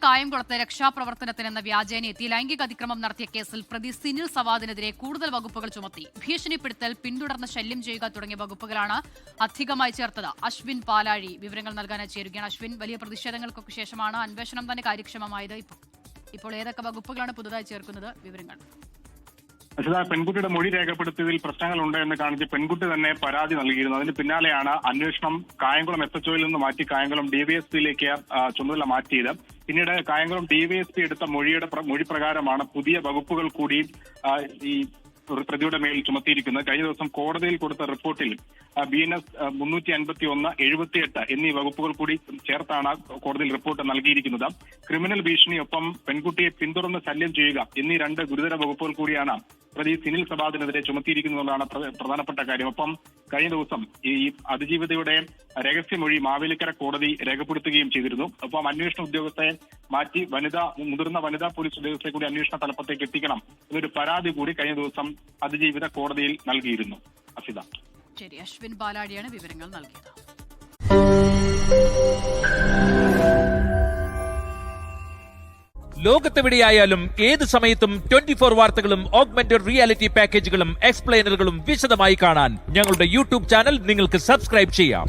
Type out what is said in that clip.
കായംകുളത്ത് രക്ഷാപ്രവർത്തനത്തിനെന്ന വ്യാജേന എത്തി ലൈംഗിക അതിക്രമം നടത്തിയ കേസിൽ പ്രതി സിനിൽ സവാദിനെതിരെ കൂടുതൽ വകുപ്പുകൾ ചുമത്തി. ഭീഷണിപ്പെടുത്തൽ, പിന്തുടർന്ന് ശല്യം ചെയ്യുക തുടങ്ങിയ വകുപ്പുകളാണ് അധികമായി ചേർത്തത്. അശ്വിൻ പാലാഴി വിവരങ്ങൾ നൽകാനായി ചേരുകയാണ്. അശ്വിൻ, വലിയ പ്രതിഷേധങ്ങൾക്കൊക്കെ ശേഷമാണ് അന്വേഷണം തന്നെ കാര്യക്ഷമമായത്. ഇപ്പോൾ ഏതൊക്കെ വകുപ്പുകളാണ് പുതുതായി ചേർക്കുന്നത്? വിവരങ്ങൾ. പെൺകുട്ടിയുടെ മൊഴി രേഖപ്പെടുത്തിയതിൽ പ്രശ്നങ്ങളുണ്ട് എന്ന് കാണിച്ച് പെൺകുട്ടി തന്നെ പരാതി നൽകിയിരുന്നു. അതിന് പിന്നാലെയാണ് അന്വേഷണം കായംകുളം SHOയിൽ നിന്ന് മാറ്റി കായംകുളം DYSPയിലേക്ക് ചുമതല മാറ്റിയത്. പിന്നീട് കായംകുളം DYSP എടുത്ത മൊഴി പ്രകാരമാണ് പുതിയ വകുപ്പുകൾ കൂടി ഈ പ്രതിയുടെ മേൽ ചുമത്തിയിരിക്കുന്നത്. കഴിഞ്ഞ ദിവസം കോടതിയിൽ കൊടുത്ത റിപ്പോർട്ടിൽ BNS 351, 78 എന്നീ വകുപ്പുകൾ കൂടി ചേർത്താണ് കോടതിയിൽ റിപ്പോർട്ട് നൽകിയിരിക്കുന്നത്. ക്രിമിനൽ ഭീഷണിയൊപ്പം പെൺകുട്ടിയെ പിന്തുടർന്ന് ശല്യം ചെയ്യുക എന്നീ 2 ഗുരുതര വകുപ്പുകൾ കൂടിയാണ് പ്രതി സിനിൽ സവാദിനെതിരെ ചുമത്തിയിരിക്കുന്നതാണ് പ്രധാനപ്പെട്ട കാര്യം. ഒപ്പം കഴിഞ്ഞ ദിവസം ഈ അതിജീവിതയുടെ രഹസ്യമൊഴി മാവേലിക്കര കോടതി രേഖപ്പെടുത്തുകയും ചെയ്തിരുന്നു. ഒപ്പം അന്വേഷണ ഉദ്യോഗസ്ഥയെ മാറ്റി മുതിർന്ന വനിതാ പോലീസ് ഉദ്യോഗസ്ഥരെ കൂടി അന്വേഷണ തലപ്പത്തേക്ക് എത്തിക്കണം എന്നൊരു പരാതി കൂടി കഴിഞ്ഞ ദിവസം അതിജീവിത കോടതിയിൽ നൽകിയിരുന്നു. അഫിദ. ശരി, അശ്വിൻ പാലാഴിയാണ് വിവരങ്ങൾ നൽകിയത്. ലോകത്തെവിടെയായാലും ഏത് സമയത്തും 24 വാർത്തകളും ഓഗ്മെന്റഡ് റിയാലിറ്റി പാക്കേജുകളും എക്സ്പ്ലെയിനറുകളും വിശദമായി കാണാൻ ഞങ്ങളുടെ YouTube ചാനൽ നിങ്ങൾക്ക് സബ്സ്ക്രൈബ് ചെയ്യാം.